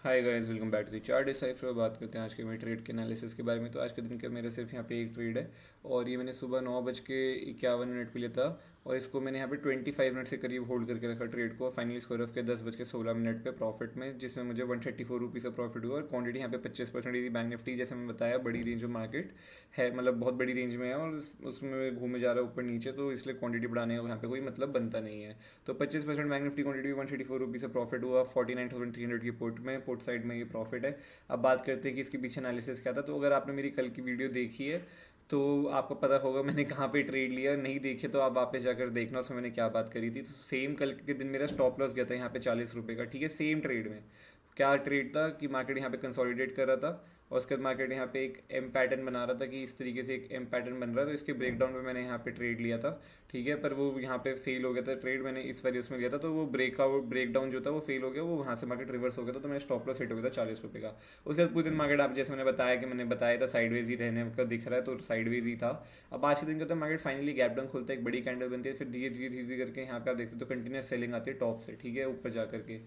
Hi guys, welcome back to the chart decipher. बात करते हैं आज के मेरे ट्रेड के एनालिसिस के बारे में। तो आज के दिन का मेरा सिर्फ यहाँ पे एक ट्रेड है और ये मैंने सुबह 9:51 पे लिया था और इसको मैंने यहाँ पे 25 मिनट से करीब होल्ड करके रखा ट्रेड को। फाइनली स्क्वायर ऑफ के 10:16 पे प्रॉफिट में, जिसमें मुझे 134 रुपीज़ का प्रॉफिट हुआ और क्वांटिटी यहाँ पे 25% थी। बैंक निफ्टी जैसे मैं बताया बड़ी रेंज ऑफ मार्केट है, मतलब बहुत बड़ी रेंज में है और उसमें घूमे जा रहा है ऊपर नीचे, तो इसलिए क्वांटिटी बढ़ाने का यहाँ पे कोई मतलब बनता नहीं है। तो 25% बैंक निफ्टी क्वांटिटी 134 रुपीज़ का प्रॉफिट हुआ 49,300 की पुट में, पुट साइड में ये प्रॉफिट है। अब बात करते हैं कि इसके पीछे एनालिसिस क्या था। तो अगर आपने मेरी कल की वीडियो देखी है तो आपको पता होगा मैंने कहाँ पे ट्रेड लिया। नहीं देखे तो आप वापस जाकर देखना, उसमें मैंने क्या बात करी थी। तो सेम कल के दिन मेरा स्टॉप लॉस गया था यहाँ पे 40 रुपये का, ठीक है। सेम ट्रेड में क्या ट्रेड था कि मार्केट यहाँ पे कंसोलिडेट कर रहा था और उसके बाद मार्केट यहाँ पे एक एम पैटर्न बना रहा था कि इस तरीके से एक एम पैटर्न बन रहा है। तो इसके ब्रेकडाउन पे मैंने यहाँ पे ट्रेड लिया था, ठीक है। पर वो यहाँ पे फेल हो गया था ट्रेड, मैंने इस वजह उसमें लिया था। तो वो ब्रेकडाउन जो था वो फेल हो गया, वो वहाँ से मार्केट रिवर्स हो गया था। तो मेरा स्टॉप लॉस हिट हो गया था 40 रुपये का। उसके बाद पूरे दिन मार्केट, आप जैसे मैंने बताया था साइडवेज ही रहने का दिख रहा है, तो साइडवेज ही था। अब आज के दिन का तो मार्केट फाइनली गैप डाउन खुलता है, एक बड़ी कैंडल बनती है, फिर धीरे धीरे धीरे धीरे करके यहाँ पे आप देख सकते हो कंटिन्यूस सेलिंग आती है टॉप से, ठीक है, ऊपर जा करके।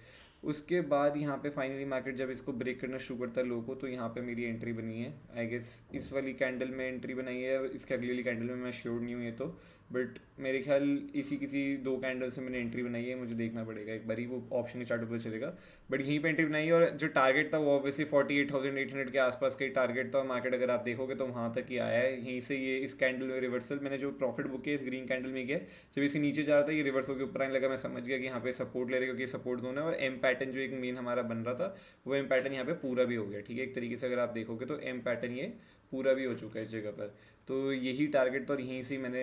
उसके बाद यहाँ पे फाइनली मार्केट जब इसको ब्रेक करना शुरू करता है लो को, तो यहाँ पे मेरी एंट्री बनी है। आई गेस इस वाली कैंडल में एंट्री बनाई है, इसके अगली वाली कैंडल में मैं श्योर नहीं हूँ ये तो, बट मेरे ख्याल इसी किसी दो कैंडल से मैंने एंट्री बनाई है। मुझे देखना पड़ेगा एक बारी, वो ऑप्शन के चार्ट पर चलेगा। बट यहीं पे एंट्री बनाई है और जो टारगेट था वो ऑब्वियसली 48,800 के आसपास का ही टारगेट था। मार्केट अगर आप देखोगे तो वहाँ तक ही आया है। यहीं से ये इस कैंडल में रिवर्सल, मैंने जो प्रॉफिट बुक किया इस ग्रीन कैंडल में गया, जब इसके नीचे जा रहा था ये रिवर्स होकर ऊपर आने लगा, मैं समझ गया कि यहाँ पे सपोर्ट ले रहे, क्योंकि सपोर्ट जोन है। और एम पैटर्न जो एक मेन हमारा बन रहा था वो एम पैटर्न यहाँ पे पूरा भी हो गया, ठीक है। एक तरीके से अगर आप देखोगे तो एम पैटर्न ये पूरा भी हो चुका है इस जगह पर। तो यही टारगेट था और यहीं से मैंने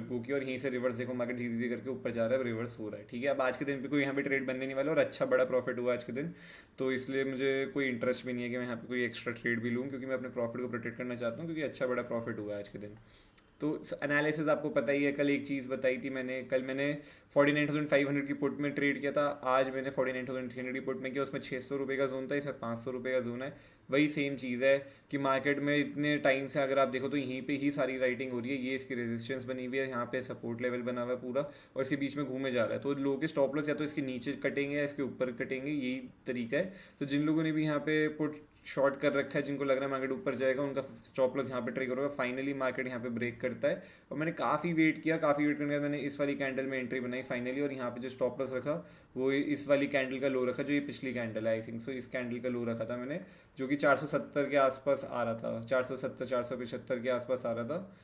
वो किया और यहीं से रिवर्स देखो मार्केट धीरे धीरे करके ऊपर जा रहा है, रिवर्स हो रहा है, ठीक है। अब आज के दिन पे कोई यहाँ पे ट्रेड बनने नहीं वाला और अच्छा बड़ा प्रॉफिट हुआ आज के दिन, तो इसलिए मुझे कोई इंटरेस्ट भी नहीं है कि मैं यहाँ पे कोई एक्स्ट्रा ट्रेड भी लूँ, क्योंकि मैं अपने प्रॉफिट को प्रोटेक्ट करना चाहता हूँ, क्योंकि अच्छा बड़ा प्रॉफिट हुआ है आज के दिन। तो एनालिसिस आपको पता ही है, कल एक चीज़ बताई थी मैंने, कल मैंने 49,500 की पुट में ट्रेड किया था, आज मैंने 49,300 की पुट में किया। उसमें 600 रुपये का जोन था, इसमें 500 रुपये का जोन है। वही सेम चीज़ है कि मार्केट में इतने टाइम से अगर आप देखो तो यहीं पे ही सारी राइटिंग हो रही है। ये इसकी रेजिस्टेंस बनी हुई है, यहाँ पे सपोर्ट लेवल बना हुआ है पूरा, और इसके बीच में घूमे जा रहा है। तो लोगों के स्टॉप लॉस या तो इसके नीचे कटेंगे या इसके ऊपर कटेंगे, यही तरीका है। तो जिन लोगों ने भी यहाँ पे पुट शॉर्ट कर रखा है, जिनको लग रहा है मार्केट ऊपर जाएगा, उनका स्टॉप लॉस यहाँ पे ट्रिगर होगा। फाइनली मार्केट यहाँ पे ब्रेक करता है और मैंने काफ़ी वेट किया, काफ़ी वेट करने के बाद मैंने इस वाली कैंडल में एंट्री बनाई फाइनली। और यहाँ पे जो स्टॉप लॉस रखा वो इस वाली कैंडल का लो रखा, जो ये पिछली कैंडल है, आई थिंक सो इस कैंडल का लो रखा था मैंने, जो कि 470 के आसपास आ रहा था, 470 475 के आसपास आ रहा था।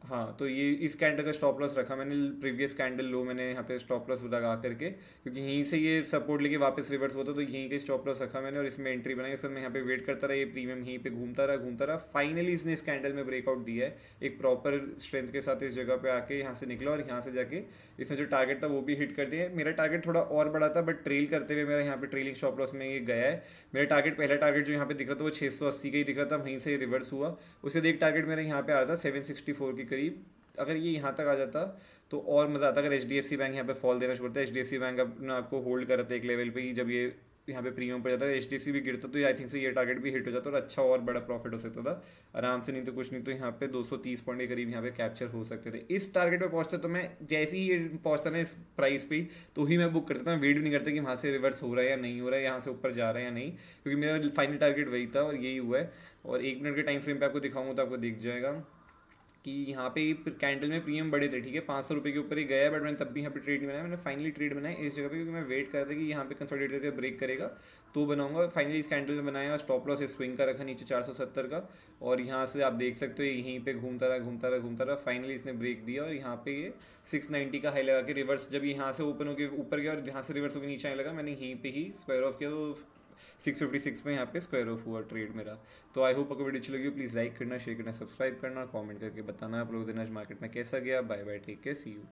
हाँ, तो ये इस कैंडल का स्टॉप लॉस रखा मैंने, प्रीवियस कैंडल लो मैंने यहाँ पे स्टॉप लॉस लगा करके, क्योंकि यहीं से ये सपोर्ट लेके वापस रिवर्स होता, तो यहीं के स्टॉप लॉस रखा मैंने और इसमें एंट्री बनाई। उसके बाद मैं यहाँ पे वेट करता रहा, ये प्रीमियम यहीं पे घूमता रहा। फाइनली इसने इस कैंडल में ब्रेकआउट दिया है एक प्रॉपर स्ट्रेंथ के साथ, इस जगह पे आके यहाँ से निकला और यहाँ से जाके इसने जो टारगेट था वो भी हिट कर दिया। मेरा टारगेट थोड़ा और बड़ा था, बट ट्रेल करते हुए मेरा यहाँ पे ट्रेलिंग स्टॉप लॉस में ये गया है। मेरा टारगेट, पहला टारगेट जो यहाँ पे दिख रहा था वो 680 का ही दिख रहा था, वहीं से रिवर्स हुआ। उसके बाद एक टारगेट मेरा यहाँ पे आ रहा था 764 के करीब। अगर ये यहाँ तक आ जाता तो और मज़ा आता। अगर H D F C bank यहाँ पे फॉल देना शुरू करता है, H D F C bank अपना आपको होल्ड कर रहा था एक लेवल पे ही, जब ये यहाँ पे प्रीमियम पर जाता है, एच डी एफ सी भी गिरता तो आई थिंक से ये टारगेट भी हिट हो जाता और अच्छा और बड़ा प्रॉफिट हो सकता था आराम से। नहीं तो कुछ नहीं तो यहाँ पे 230 पॉइंट के करीब यहाँ पे कैप्चर हो सकते थे। इस टारगेट पे पहुंचता तो मैं जैसे ही ये पहुंचता ना इस प्राइस पे तो ही मैं बुक करता था, वेट भी नहीं करता कि वहाँ से रिवर्स हो रहा है या नहीं हो रहा है, यहाँ से ऊपर जा रहा है या नहीं, क्योंकि मेरा फाइनल टारगेट वही था और यही हुआ है। और 1 मिनट के टाइम फ्रेम पे आपको दिखाऊंगा तो आपको दिख जाएगा कि यहाँ पे कैंडल में प्रीमियम बड़े थे, ठीक है, 500 रुपये के ऊपर ही गया, बट मैंने तब भी यहाँ पे ट्रेड नहीं बनाया। मैंने फाइनली ट्रेड बनाया इस जगह पे, क्योंकि मैं वेट कर रहा था कि यहाँ पे कंसोलिडेट करके ब्रेक करेगा तो बनाऊंगा। फाइनली इस कैंडल में बनाया और स्टॉप लॉस स्विंग का रखा नीचे 470 का, और यहाँ से आप देख सकते हो यहीं पे घूमता रहा। फाइनली इसने ब्रेक दिया और यहाँ पे ये 690 का हाई लगा के रिवर्स, जब यहाँ से ओपन होकर ऊपर गया और यहाँ से रिवर्स होकर नीचे आने लगा, मैंने यहीं पे ही स्क्वायर ऑफ किया, तो 656 में यहाँ पे स्क्वायर ऑफ हुआ ट्रेड मेरा। तो आई होप आपको वीडियो अच्छी लगी, प्लीज़ लाइक करना, शेयर करना, सब्सक्राइब करना, कमेंट करके बताना आप लोगों दिन आज मार्केट में कैसा गया। Bye bye, take care, see you.